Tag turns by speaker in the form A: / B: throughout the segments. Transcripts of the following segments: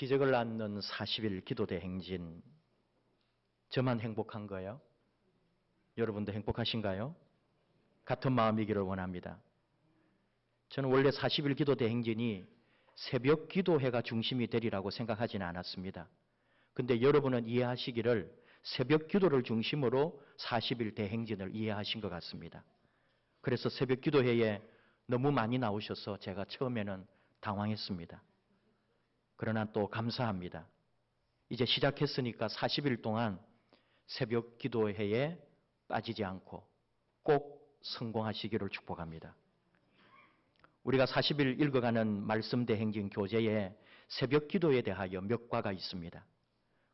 A: 기적을 낳는 40일 기도대 행진. 저만 행복한 거예요? 여러분도 행복하신가요? 같은 마음이기를 원합니다. 저는 원래 40일 기도대 행진이 새벽 기도회가 중심이 되리라고 생각하지는 않았습니다. 근데 여러분은 이해하시기를 새벽 기도를 중심으로 40일 대행진을 이해하신 것 같습니다. 그래서 새벽 기도회에 너무 많이 나오셔서 제가 처음에는 당황했습니다. 그러나 또 감사합니다. 이제 시작했으니까 40일 동안 새벽 기도회에 빠지지 않고 꼭 성공하시기를 축복합니다. 우리가 40일 읽어가는 말씀 대행진 교재에 새벽 기도에 대하여 몇 과가 있습니다.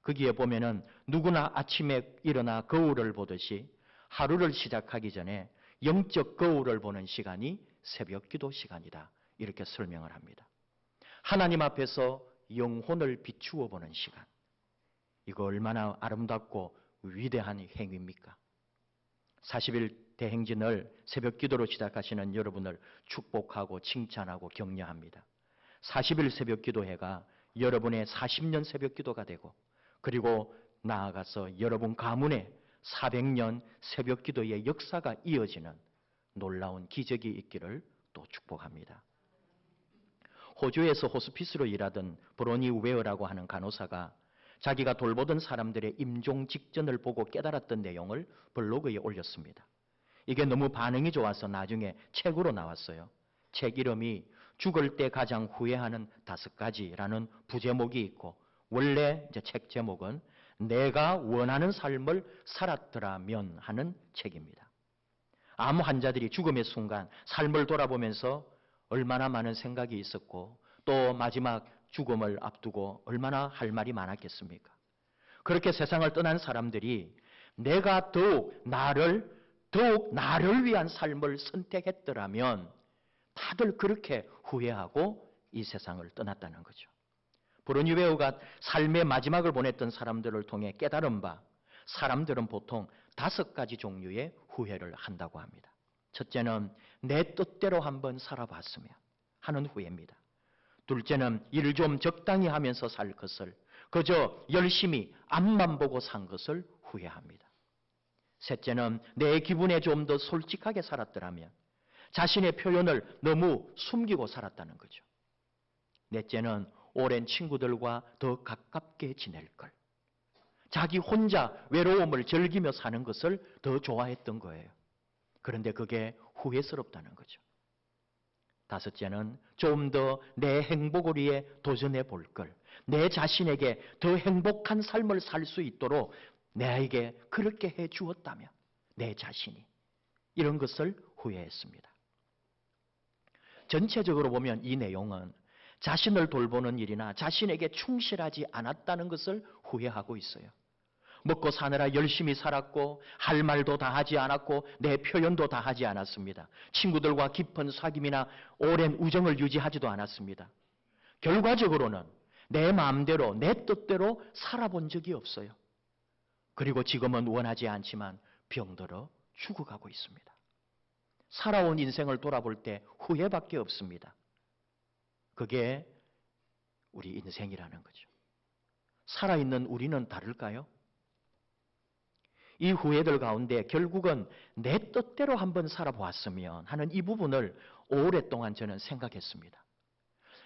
A: 거기에 보면은 누구나 아침에 일어나 거울을 보듯이 하루를 시작하기 전에 영적 거울을 보는 시간이 새벽 기도 시간이다. 이렇게 설명을 합니다. 하나님 앞에서 영혼을 비추어 보는 시간. 이거 얼마나 아름답고 위대한 행위입니까? 40일 대행진을 새벽 기도로 시작하시는 여러분을 축복하고 칭찬하고 격려합니다. 40일 새벽 기도회가 여러분의 40년 새벽 기도가 되고 그리고 나아가서 여러분 가문에 400년 새벽 기도의 역사가 이어지는 놀라운 기적이 있기를 또 축복합니다. 호주에서 호스피스로 일하던 브로니 웨어라고 하는 간호사가 자기가 돌보던 사람들의 임종 직전을 보고 깨달았던 내용을 블로그에 올렸습니다. 이게 너무 반응이 좋아서 나중에 책으로 나왔어요. 책 이름이 죽을 때 가장 후회하는 5가지라는 부제목이 있고 원래 이제 책 제목은 내가 원하는 삶을 살았더라면 하는 책입니다. 암 환자들이 죽음의 순간 삶을 돌아보면서 얼마나 많은 생각이 있었고 또 마지막 죽음을 앞두고 얼마나 할 말이 많았겠습니까? 그렇게 세상을 떠난 사람들이 내가 더욱 나를 위한 삶을 선택했더라면 다들 그렇게 후회하고 이 세상을 떠났다는 거죠. 브로니 웨어가 삶의 마지막을 보냈던 사람들을 통해 깨달은 바 사람들은 보통 5가지 종류의 후회를 한다고 합니다. 첫째는 내 뜻대로 한번 살아봤으면 하는 후회입니다. 둘째는 일 좀 적당히 하면서 살 것을 그저 열심히 앞만 보고 산 것을 후회합니다. 셋째는 내 기분에 좀 더 솔직하게 살았더라면 자신의 표현을 너무 숨기고 살았다는 거죠. 넷째는 오랜 친구들과 더 가깝게 지낼 걸. 자기 혼자 외로움을 즐기며 사는 것을 더 좋아했던 거예요. 그런데 그게 후회스럽다는 거죠. 다섯째는 좀 더 내 행복을 위해 도전해 볼 걸. 내 자신에게 더 행복한 삶을 살 수 있도록 내게 그렇게 해 주었다면 내 자신이 이런 것을 후회했습니다. 전체적으로 보면 이 내용은 자신을 돌보는 일이나 자신에게 충실하지 않았다는 것을 후회하고 있어요. 먹고 사느라 열심히 살았고 할 말도 다 하지 않았고 내 표현도 다 하지 않았습니다. 친구들과 깊은 사귐이나 오랜 우정을 유지하지도 않았습니다. 결과적으로는 내 마음대로 내 뜻대로 살아본 적이 없어요. 그리고 지금은 원하지 않지만 병들어 죽어가고 있습니다. 살아온 인생을 돌아볼 때 후회밖에 없습니다. 그게 우리 인생이라는 거죠. 살아있는 우리는 다를까요? 이 후회들 가운데 결국은 내 뜻대로 한번 살아보았으면 하는 이 부분을 오랫동안 저는 생각했습니다.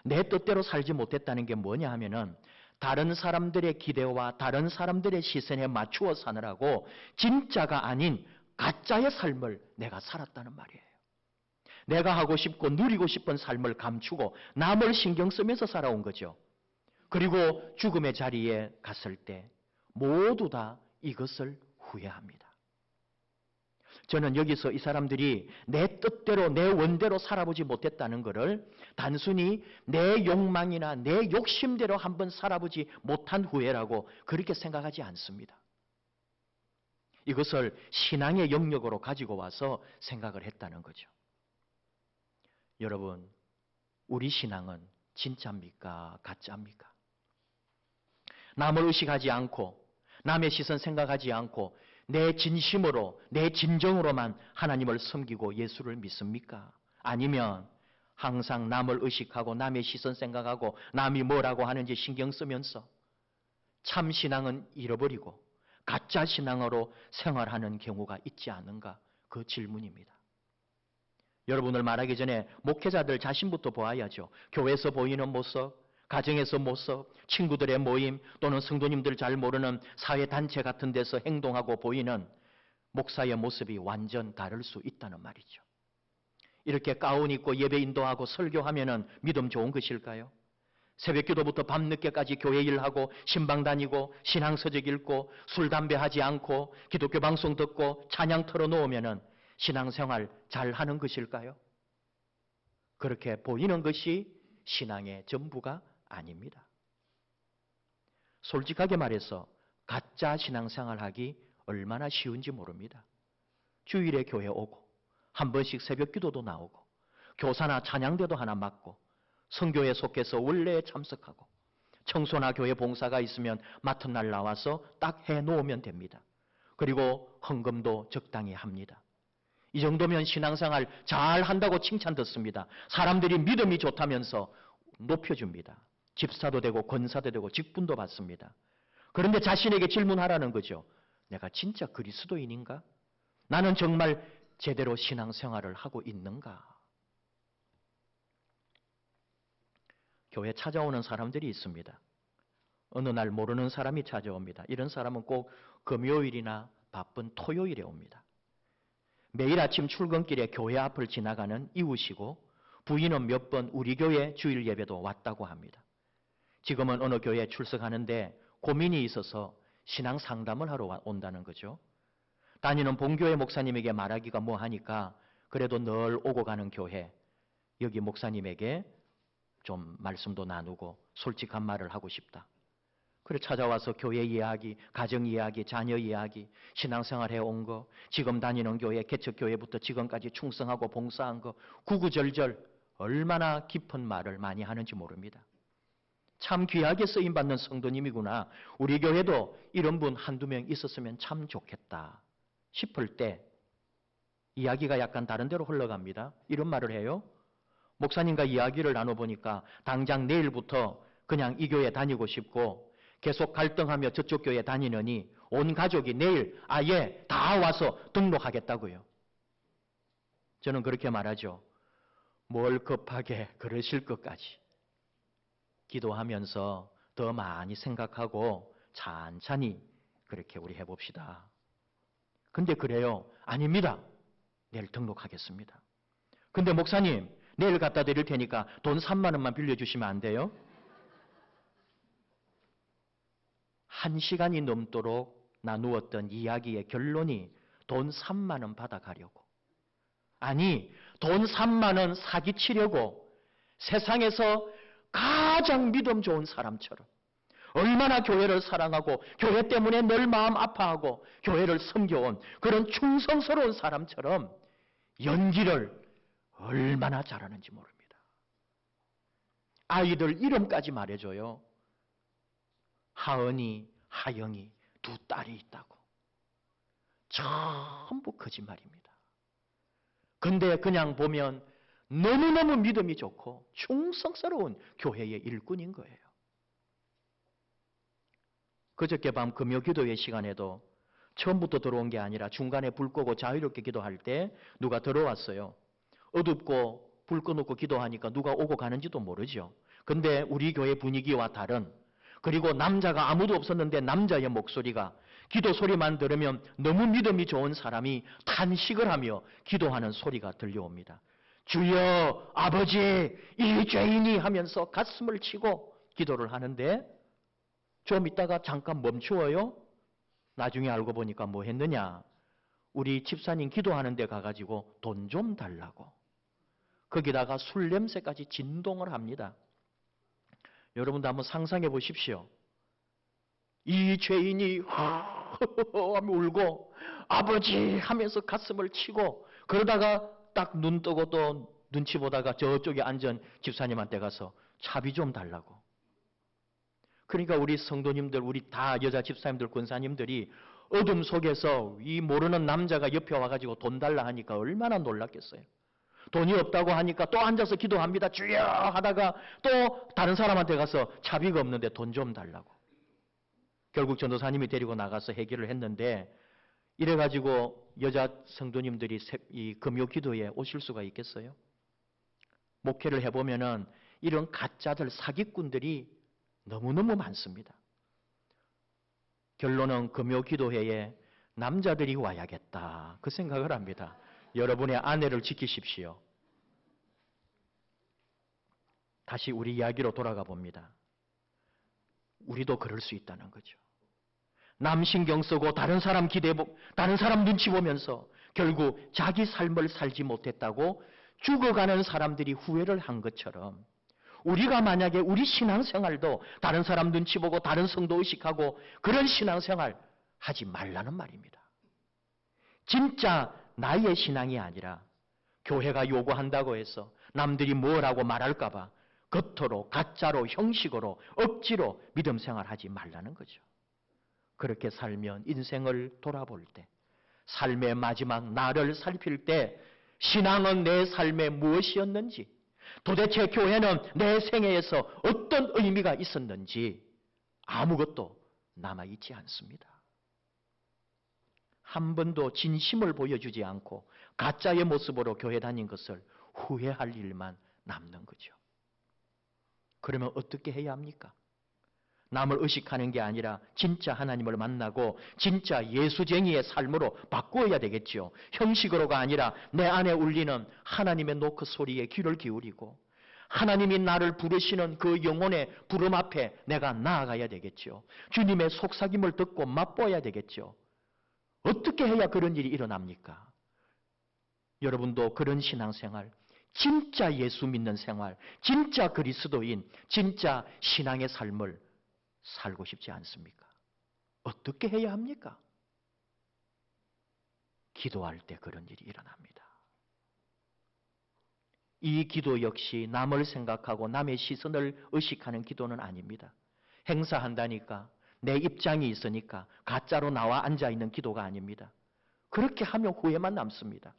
A: 내 뜻대로 살지 못했다는 게 뭐냐 하면은 다른 사람들의 기대와 다른 사람들의 시선에 맞추어 사느라고 진짜가 아닌 가짜의 삶을 내가 살았다는 말이에요. 내가 하고 싶고 누리고 싶은 삶을 감추고 남을 신경 쓰면서 살아온 거죠. 그리고 죽음의 자리에 갔을 때 모두 다 이것을 후회합니다. 저는 여기서 이 사람들이 내 뜻대로 내 원대로 살아보지 못했다는 것을 단순히 내 욕망이나 내 욕심대로 한번 살아보지 못한 후회라고 그렇게 생각하지 않습니다. 이것을 신앙의 영역으로 가지고 와서 생각을 했다는 거죠. 여러분, 우리 신앙은 진짜입니까? 가짜입니까? 남을 의식하지 않고 남의 시선 생각하지 않고 내 진심으로 내 진정으로만 하나님을 섬기고 예수를 믿습니까? 아니면 항상 남을 의식하고 남의 시선 생각하고 남이 뭐라고 하는지 신경 쓰면서 참 신앙은 잃어버리고 가짜 신앙으로 생활하는 경우가 있지 않은가, 그 질문입니다. 여러분을 말하기 전에 목회자들 자신부터 보아야죠. 교회에서 보이는 모습, 가정에서 모습, 친구들의 모임 또는 성도님들 잘 모르는 사회단체 같은 데서 행동하고 보이는 목사의 모습이 완전 다를 수 있다는 말이죠. 이렇게 가운 입고 예배 인도하고 설교하면은 믿음 좋은 것일까요? 새벽 기도부터 밤늦게까지 교회 일하고 신방 다니고 신앙서적 읽고 술 담배 하지 않고 기독교 방송 듣고 찬양 틀어놓으면은 신앙생활 잘하는 것일까요? 그렇게 보이는 것이 신앙의 전부가 아닙니다. 솔직하게 말해서 가짜 신앙생활하기 얼마나 쉬운지 모릅니다. 주일에 교회 오고 한 번씩 새벽 기도도 나오고 교사나 찬양대도 하나 맡고 선교에 속해서 원래에 참석하고 청소나 교회 봉사가 있으면 맡은 날 나와서 딱 해놓으면 됩니다. 그리고 헌금도 적당히 합니다. 이 정도면 신앙생활 잘 한다고 칭찬 듣습니다. 사람들이 믿음이 좋다면서 높여줍니다. 집사도 되고 권사도 되고 직분도 받습니다. 그런데 자신에게 질문하라는 거죠. 내가 진짜 그리스도인인가? 나는 정말 제대로 신앙생활을 하고 있는가? 교회 찾아오는 사람들이 있습니다. 어느 날 모르는 사람이 찾아옵니다. 이런 사람은 꼭 금요일이나 바쁜 토요일에 옵니다. 매일 아침 출근길에 교회 앞을 지나가는 이웃이고 부인은 몇 번 우리 교회 주일 예배도 왔다고 합니다. 지금은 어느 교회에 출석하는데 고민이 있어서 신앙 상담을 하러 온다는 거죠. 다니는 본교회 목사님에게 말하기가 뭐하니까 그래도 늘 오고 가는 교회, 여기 목사님에게 좀 말씀도 나누고 솔직한 말을 하고 싶다. 그래 찾아와서 교회 이야기, 가정 이야기, 자녀 이야기, 신앙생활 해온 거, 지금 다니는 교회, 개척교회부터 지금까지 충성하고 봉사한 거, 구구절절 얼마나 깊은 말을 많이 하는지 모릅니다. 참 귀하게 쓰임받는 성도님이구나. 우리 교회도 이런 분 한두 명 있었으면 참 좋겠다 싶을 때 이야기가 약간 다른 데로 흘러갑니다. 이런 말을 해요. 목사님과 이야기를 나눠보니까 당장 내일부터 그냥 이 교회 다니고 싶고 계속 갈등하며 저쪽 교회 다니느니 온 가족이 내일 아예 다 와서 등록하겠다고요. 저는 그렇게 말하죠. 뭘 급하게 그러실 것까지. 기도하면서 더 많이 생각하고 찬찬히 그렇게 우리 해봅시다. 근데 그래요. 아닙니다. 내일 등록하겠습니다. 근데 목사님 내일 갖다 드릴 테니까 돈 3만 원만 빌려주시면 안 돼요? 1시간이 넘도록 나누었던 이야기의 결론이 돈 3만 원 받아가려고. 아니, 돈 3만 원 사기치려고 세상에서 가장 믿음 좋은 사람처럼 얼마나 교회를 사랑하고 교회 때문에 늘 마음 아파하고 교회를 섬겨온 그런 충성스러운 사람처럼 연기를 얼마나 잘하는지 모릅니다. 아이들 이름까지 말해줘요. 하은이, 하영이 두 딸이 있다고. 전부 거짓말입니다. 근데 그냥 보면 너무너무 믿음이 좋고 충성스러운 교회의 일꾼인 거예요. 그저께 밤 금요기도회 시간에도 처음부터 들어온 게 아니라 중간에 불 끄고 자유롭게 기도할 때 누가 들어왔어요. 어둡고 불 꺼놓고 기도하니까 누가 오고 가는지도 모르죠. 근데 우리 교회 분위기와 다른, 그리고 남자가 아무도 없었는데 남자의 목소리가, 기도 소리만 들으면 너무 믿음이 좋은 사람이 탄식을 하며 기도하는 소리가 들려옵니다. 주여 아버지 이 죄인이 하면서 가슴을 치고 기도를 하는데 좀 있다가 잠깐 멈추어요. 나중에 알고 보니까 뭐 했느냐. 우리 집사님 기도하는 데 가가지고 돈 좀 달라고. 거기다가 술 냄새까지 진동을 합니다. 여러분도 한번 상상해 보십시오. 이 죄인이 하며 울고 아버지 하면서 가슴을 치고 그러다가 딱 눈 뜨고 또 눈치 보다가 저쪽에 앉은 집사님한테 가서 차비 좀 달라고. 그러니까 우리 성도님들, 우리 다 여자 집사님들, 권사님들이 어둠 속에서 이 모르는 남자가 옆에 와가지고 돈 달라 하니까 얼마나 놀랐겠어요. 돈이 없다고 하니까 또 앉아서 기도합니다. 주여 하다가 또 다른 사람한테 가서 차비가 없는데 돈 좀 달라고. 결국 전도사님이 데리고 나가서 해결을 했는데 이래가지고 여자 성도님들이 이 금요 기도에 오실 수가 있겠어요? 목회를 해보면은 이런 가짜들 사기꾼들이 너무너무 많습니다. 결론은 금요 기도회에 남자들이 와야겠다 그 생각을 합니다. 여러분의 아내를 지키십시오. 다시 우리 이야기로 돌아가 봅니다. 우리도 그럴 수 있다는 거죠. 남 신경 쓰고 다른 사람 다른 사람 눈치 보면서 결국 자기 삶을 살지 못했다고 죽어가는 사람들이 후회를 한 것처럼 우리가 만약에 우리 신앙생활도 다른 사람 눈치 보고 다른 성도 의식하고 그런 신앙생활 하지 말라는 말입니다. 진짜 나의 신앙이 아니라 교회가 요구한다고 해서 남들이 뭐라고 말할까 봐 겉으로 가짜로 형식으로 억지로 믿음 생활하지 말라는 거죠. 그렇게 살면 인생을 돌아볼 때 삶의 마지막 날을 살필 때 신앙은 내 삶에 무엇이었는지 도대체 교회는 내 생애에서 어떤 의미가 있었는지 아무것도 남아있지 않습니다. 한 번도 진심을 보여주지 않고 가짜의 모습으로 교회 다닌 것을 후회할 일만 남는 거죠. 그러면 어떻게 해야 합니까? 남을 의식하는 게 아니라 진짜 하나님을 만나고 진짜 예수쟁이의 삶으로 바꾸어야 되겠죠. 형식으로가 아니라 내 안에 울리는 하나님의 노크 소리에 귀를 기울이고 하나님이 나를 부르시는 그 영혼의 부름 앞에 내가 나아가야 되겠죠. 주님의 속삭임을 듣고 맛보아야 되겠죠. 어떻게 해야 그런 일이 일어납니까? 여러분도 그런 신앙생활, 진짜 예수 믿는 생활, 진짜 그리스도인, 진짜 신앙의 삶을 살고 싶지 않습니까? 어떻게 해야 합니까? 기도할 때 그런 일이 일어납니다. 이 기도 역시 남을 생각하고 남의 시선을 의식하는 기도는 아닙니다. 행사한다니까 내 입장이 있으니까 가짜로 나와 앉아있는 기도가 아닙니다. 그렇게 하면 후회만 남습니다.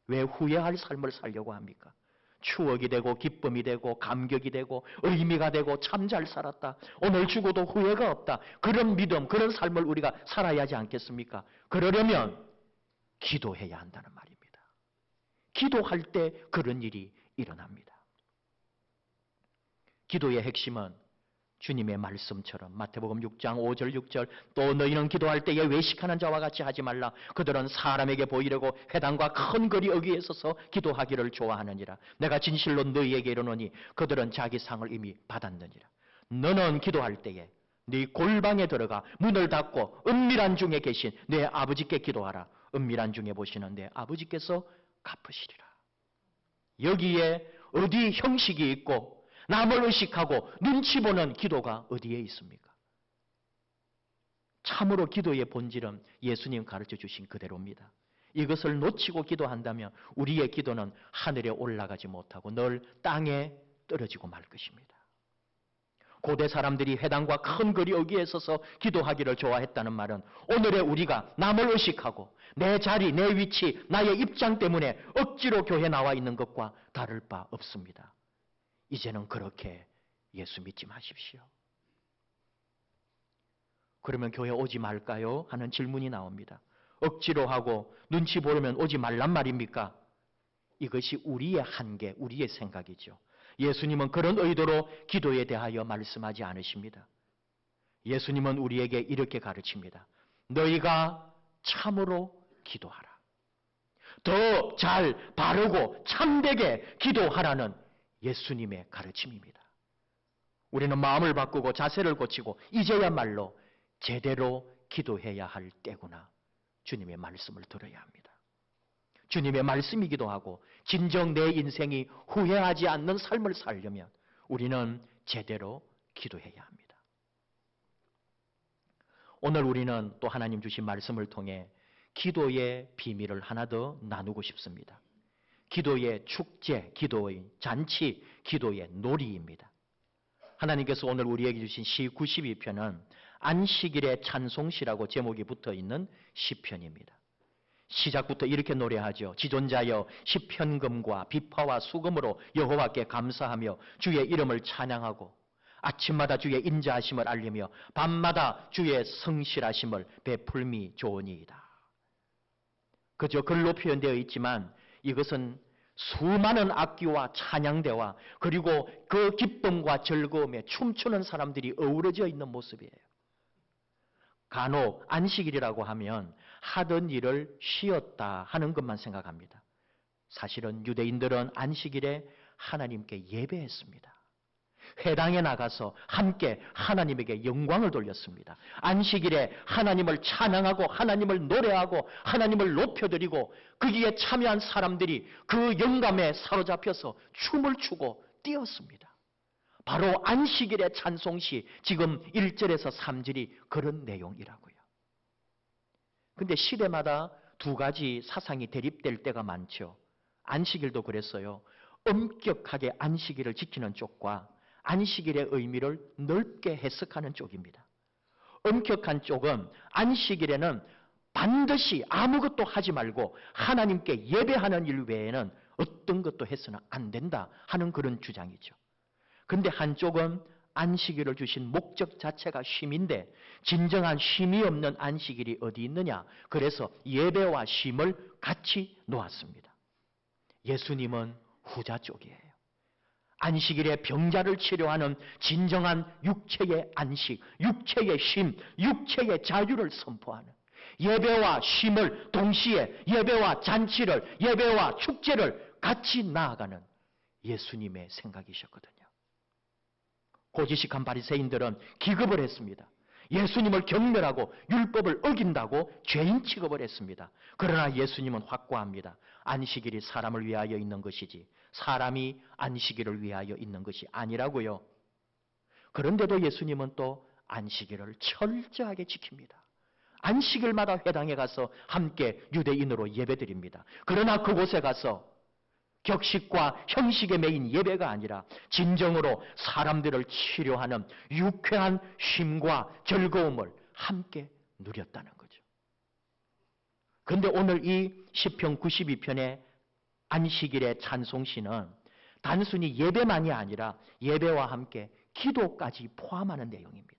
A: 왜 후회할 삶을 살려고 합니까? 추억이 되고 기쁨이 되고 감격이 되고 의미가 되고 참 잘 살았다. 오늘 죽어도 후회가 없다. 그런 믿음, 그런 삶을 우리가 살아야 하지 않겠습니까? 그러려면 기도해야 한다는 말입니다. 기도할 때 그런 일이 일어납니다. 기도의 핵심은 주님의 말씀처럼 마태복음 6장 5절 6절 또 너희는 기도할 때에 외식하는 자와 같이 하지 말라. 그들은 사람에게 보이려고 회당과 큰 거리 어귀에 서서 기도하기를 좋아하느니라. 내가 진실로 너희에게 이르노니 그들은 자기 상을 이미 받았느니라. 너는 기도할 때에 네 골방에 들어가 문을 닫고 은밀한 중에 계신 내 아버지께 기도하라. 은밀한 중에 보시는 내 아버지께서 갚으시리라. 여기에 어디 형식이 있고 남을 의식하고 눈치 보는 기도가 어디에 있습니까? 참으로 기도의 본질은 예수님 가르쳐 주신 그대로입니다. 이것을 놓치고 기도한다면 우리의 기도는 하늘에 올라가지 못하고 늘 땅에 떨어지고 말 것입니다. 고대 사람들이 회당과 큰 거리 어귀에 서서 기도하기를 좋아했다는 말은 오늘의 우리가 남을 의식하고 내 자리, 내 위치, 나의 입장 때문에 억지로 교회에 나와 있는 것과 다를 바 없습니다. 이제는 그렇게 예수 믿지 마십시오. 그러면 교회 오지 말까요? 하는 질문이 나옵니다. 억지로 하고 눈치 보려면 오지 말란 말입니까? 이것이 우리의 한계, 우리의 생각이죠. 예수님은 그런 의도로 기도에 대하여 말씀하지 않으십니다. 예수님은 우리에게 이렇게 가르칩니다. 너희가 참으로 기도하라. 더 잘 바르고 참되게 기도하라는 예수님의 가르침입니다. 우리는 마음을 바꾸고 자세를 고치고 이제야말로 제대로 기도해야 할 때구나. 주님의 말씀을 들어야 합니다. 주님의 말씀이기도 하고 진정 내 인생이 후회하지 않는 삶을 살려면 우리는 제대로 기도해야 합니다. 오늘 우리는 또 하나님 주신 말씀을 통해 기도의 비밀을 하나 더 나누고 싶습니다. 기도의 축제, 기도의 잔치, 기도의 놀이입니다. 하나님께서 오늘 우리에게 주신 시 92편은 안식일의 찬송시라고 제목이 붙어있는 시편입니다. 시작부터 이렇게 노래하죠. 지존자여 시편금과 비파와 수금으로 여호와께 감사하며 주의 이름을 찬양하고 아침마다 주의 인자하심을 알리며 밤마다 주의 성실하심을 베풀미 좋으니이다. 그저 글로 표현되어 있지만 이것은 수많은 악기와 찬양대와 그리고 그 기쁨과 즐거움에 춤추는 사람들이 어우러져 있는 모습이에요. 간혹 안식일이라고 하면 하던 일을 쉬었다 하는 것만 생각합니다. 사실은 유대인들은 안식일에 하나님께 예배했습니다. 회당에 나가서 함께 하나님에게 영광을 돌렸습니다. 안식일에 하나님을 찬양하고 하나님을 노래하고 하나님을 높여드리고 거기에 참여한 사람들이 그 영감에 사로잡혀서 춤을 추고 뛰었습니다. 바로 안식일의 찬송시 지금 1절에서 3절이 그런 내용이라고요. 근데 시대마다 두 가지 사상이 대립될 때가 많죠. 안식일도 그랬어요. 엄격하게 안식일을 지키는 쪽과 안식일의 의미를 넓게 해석하는 쪽입니다. 엄격한 쪽은 안식일에는 반드시 아무것도 하지 말고 하나님께 예배하는 일 외에는 어떤 것도 해서는 안 된다 하는 그런 주장이죠. 그런데 한쪽은 안식일을 주신 목적 자체가 쉼인데 진정한 쉼이 없는 안식일이 어디 있느냐. 그래서 예배와 쉼을 같이 놓았습니다. 예수님은 후자 쪽이에요. 안식일에 병자를 치료하는 진정한 육체의 안식, 육체의 쉼, 육체의 자유를 선포하는 예배와 쉼을 동시에 예배와 잔치를, 예배와 축제를 같이 나아가는 예수님의 생각이셨거든요. 고지식한 바리새인들은 기겁을 했습니다. 예수님을 경멸하고 율법을 어긴다고 죄인 취급을 했습니다. 그러나 예수님은 확고합니다. 안식일이 사람을 위하여 있는 것이지 사람이 안식일을 위하여 있는 것이 아니라고요. 그런데도 예수님은 또 안식일을 철저하게 지킵니다. 안식일마다 회당에 가서 함께 유대인으로 예배드립니다. 그러나 그곳에 가서 격식과 형식에 매인 예배가 아니라 진정으로 사람들을 치료하는 유쾌한 쉼과 즐거움을 함께 누렸다는 거죠. 그런데 오늘 이 시편 92편의 안식일의 찬송시는 단순히 예배만이 아니라 예배와 함께 기도까지 포함하는 내용입니다.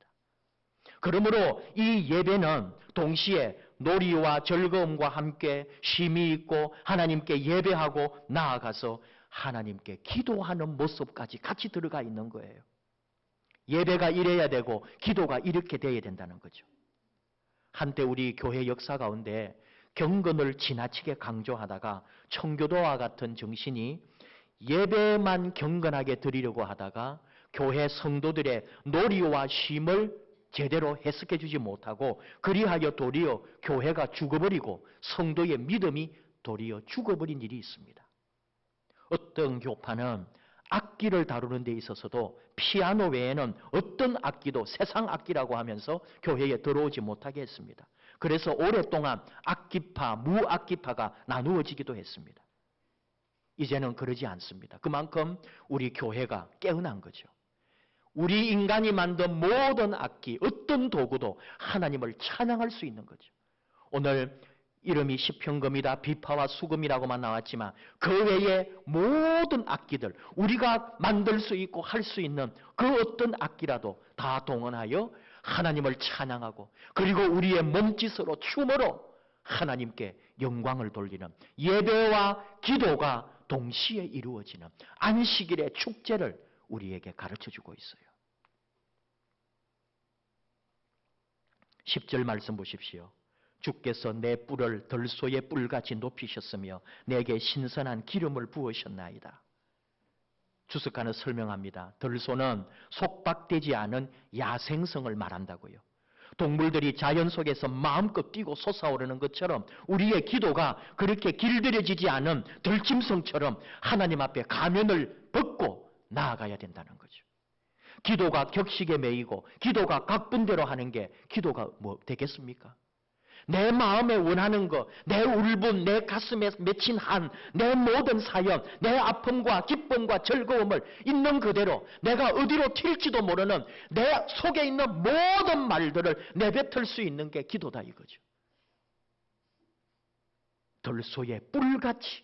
A: 그러므로 이 예배는 동시에 놀이와 즐거움과 함께 쉼이 있고 하나님께 예배하고 나아가서 하나님께 기도하는 모습까지 같이 들어가 있는 거예요. 예배가 이래야 되고 기도가 이렇게 돼야 된다는 거죠. 한때 우리 교회 역사 가운데 경건을 지나치게 강조하다가 청교도와 같은 정신이 예배만 경건하게 드리려고 하다가 교회 성도들의 놀이와 쉼을 제대로 해석해 주지 못하고 그리하여 도리어 교회가 죽어버리고 성도의 믿음이 도리어 죽어버린 일이 있습니다. 어떤 교파는 악기를 다루는 데 있어서도 피아노 외에는 어떤 악기도 세상 악기라고 하면서 교회에 들어오지 못하게 했습니다. 그래서 오랫동안 악기파, 무악기파가 나누어지기도 했습니다. 이제는 그러지 않습니다. 그만큼 우리 교회가 깨어난 거죠. 우리 인간이 만든 모든 악기, 어떤 도구도 하나님을 찬양할 수 있는 거죠. 오늘 이름이 시편금이다, 비파와 수금이라고만 나왔지만 그 외에 모든 악기들, 우리가 만들 수 있고 할 수 있는 그 어떤 악기라도 다 동원하여 하나님을 찬양하고 그리고 우리의 몸짓으로 춤으로 하나님께 영광을 돌리는 예배와 기도가 동시에 이루어지는 안식일의 축제를 우리에게 가르쳐주고 있어요. 10절 말씀 보십시오. 주께서 내 뿔을 들소의 뿔같이 높이셨으며 내게 신선한 기름을 부으셨나이다. 주석가는 설명합니다. 들소는 속박되지 않은 야생성을 말한다고요. 동물들이 자연 속에서 마음껏 뛰고 솟아오르는 것처럼 우리의 기도가 그렇게 길들여지지 않은 들짐승처럼 하나님 앞에 가면을 벗고 나아가야 된다는 거죠. 기도가 격식에 매이고 기도가 각분대로 하는 게 기도가 뭐 되겠습니까? 내 마음에 원하는 것, 내 울분, 내 가슴에 맺힌 한, 내 모든 사연, 내 아픔과 기쁨과 즐거움을 있는 그대로 내가 어디로 튈지도 모르는 내 속에 있는 모든 말들을 내뱉을 수 있는 게 기도다 이거죠. 들소의 뿔같이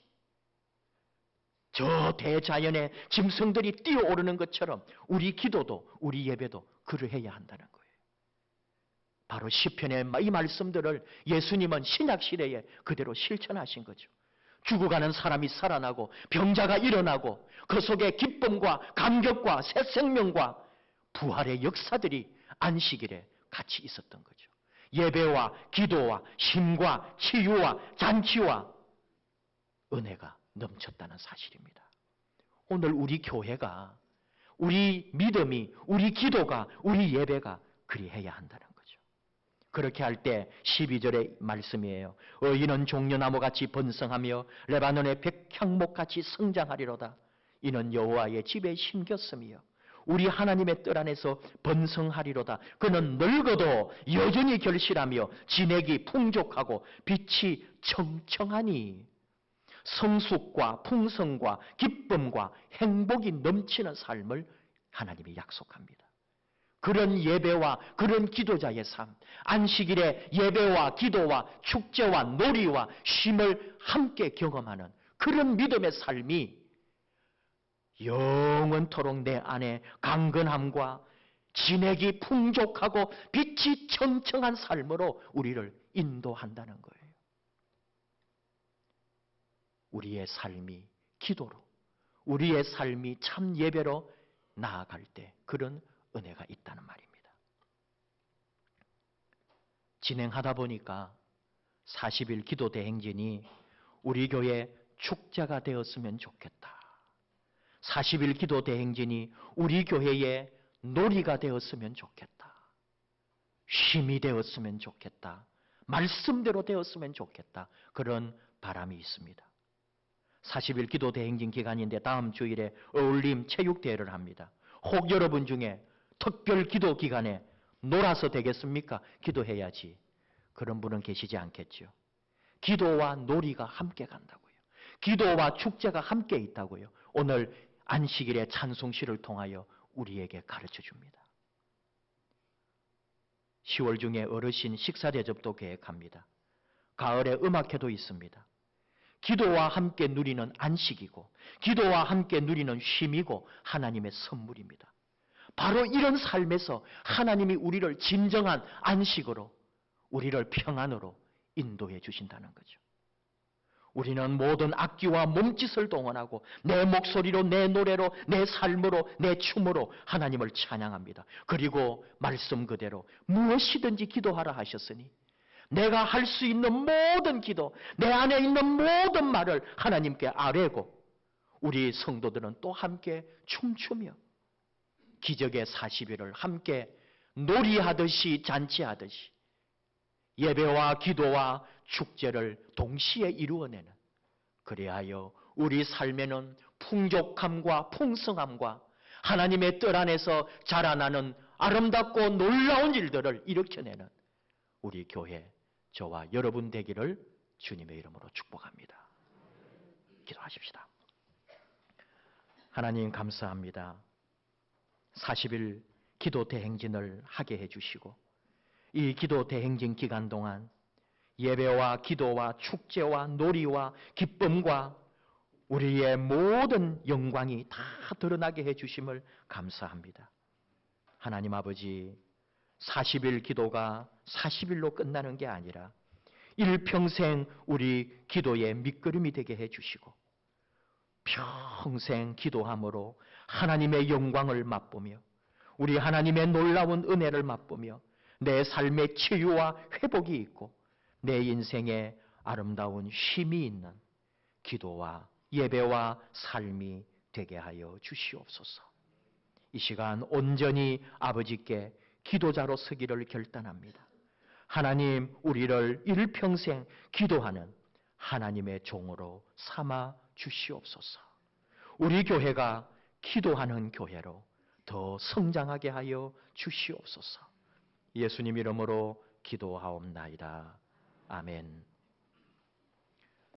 A: 저 대자연의 짐승들이 뛰어오르는 것처럼 우리 기도도 우리 예배도 그러해야 한다는 거예요. 바로 시편의 이 말씀들을 예수님은 신약 시대에 그대로 실천하신 거죠. 죽어가는 사람이 살아나고 병자가 일어나고 그 속에 기쁨과 감격과 새 생명과 부활의 역사들이 안식일에 같이 있었던 거죠. 예배와 기도와 힘과 치유와 잔치와 은혜가 넘쳤다는 사실입니다. 오늘 우리 교회가, 우리 믿음이, 우리 기도가, 우리 예배가 그리해야 한다는 거죠. 그렇게 할 때 12절의 말씀이에요. 이는 종려나무같이 번성하며 레바논의 백향목같이 성장하리로다. 이는 여호와의 집에 심겼으며 우리 하나님의 뜰 안에서 번성하리로다. 그는 늙어도 여전히 결실하며 진액이 풍족하고 빛이 청청하니 성숙과 풍성과 기쁨과 행복이 넘치는 삶을 하나님이 약속합니다. 그런 예배와 그런 기도자의 삶, 안식일에 예배와 기도와 축제와 놀이와 쉼을 함께 경험하는 그런 믿음의 삶이 영원토록 내 안에 강건함과 진액이 풍족하고 빛이 청청한 삶으로 우리를 인도한다는 거예요. 우리의 삶이 기도로, 우리의 삶이 참 예배로 나아갈 때 그런 은혜가 있다는 말입니다. 진행하다 보니까 40일 기도 대행진이 우리 교회 축제가 되었으면 좋겠다. 40일 기도 대행진이 우리 교회의 놀이가 되었으면 좋겠다. 쉼이 되었으면 좋겠다. 말씀대로 되었으면 좋겠다. 그런 바람이 있습니다. 40일 기도 대행진 기간인데 다음 주일에 어울림 체육대회를 합니다. 혹 여러분 중에 특별 기도 기간에 놀아서 되겠습니까? 기도해야지. 그런 분은 계시지 않겠죠. 기도와 놀이가 함께 간다고요. 기도와 축제가 함께 있다고요. 오늘 안식일의 찬송시를 통하여 우리에게 가르쳐 줍니다. 10월 중에 어르신 식사 대접도 계획합니다. 가을에 음악회도 있습니다. 기도와 함께 누리는 안식이고 기도와 함께 누리는 쉼이고 하나님의 선물입니다. 바로 이런 삶에서 하나님이 우리를 진정한 안식으로, 우리를 평안으로 인도해 주신다는 거죠. 우리는 모든 악기와 몸짓을 동원하고 내 목소리로, 내 노래로, 내 삶으로, 내 춤으로 하나님을 찬양합니다. 그리고 말씀 그대로 무엇이든지 기도하라 하셨으니 내가 할 수 있는 모든 기도, 내 안에 있는 모든 말을 하나님께 아뢰고 우리 성도들은 또 함께 춤추며 기적의 40일을 함께 놀이하듯이 잔치하듯이 예배와 기도와 축제를 동시에 이루어내는, 그리하여 우리 삶에는 풍족함과 풍성함과 하나님의 뜰 안에서 자라나는 아름답고 놀라운 일들을 일으켜내는 우리 교회, 저와 여러분 되기를 주님의 이름으로 축복합니다. 기도하십시다. 하나님 감사합니다. 40일 기도 대행진을 하게 해주시고 이 기도 대행진 기간 동안 예배와 기도와 축제와 놀이와 기쁨과 우리의 모든 영광이 다 드러나게 해주심을 감사합니다. 하나님 아버지, 40일 기도가 40일로 끝나는 게 아니라 일평생 우리 기도의 밑거름이 되게 해주시고 평생 기도함으로 하나님의 영광을 맛보며 우리 하나님의 놀라운 은혜를 맛보며 내 삶의 치유와 회복이 있고 내 인생에 아름다운 쉼이 있는 기도와 예배와 삶이 되게 하여 주시옵소서. 이 시간 온전히 아버지께 기도자로 서기를 결단합니다. 하나님, 우리를 일평생 기도하는 하나님의 종으로 삼아 주시옵소서. 우리 교회가 기도하는 교회로 더 성장하게 하여 주시옵소서. 예수님 이름으로 기도하옵나이다. 아멘.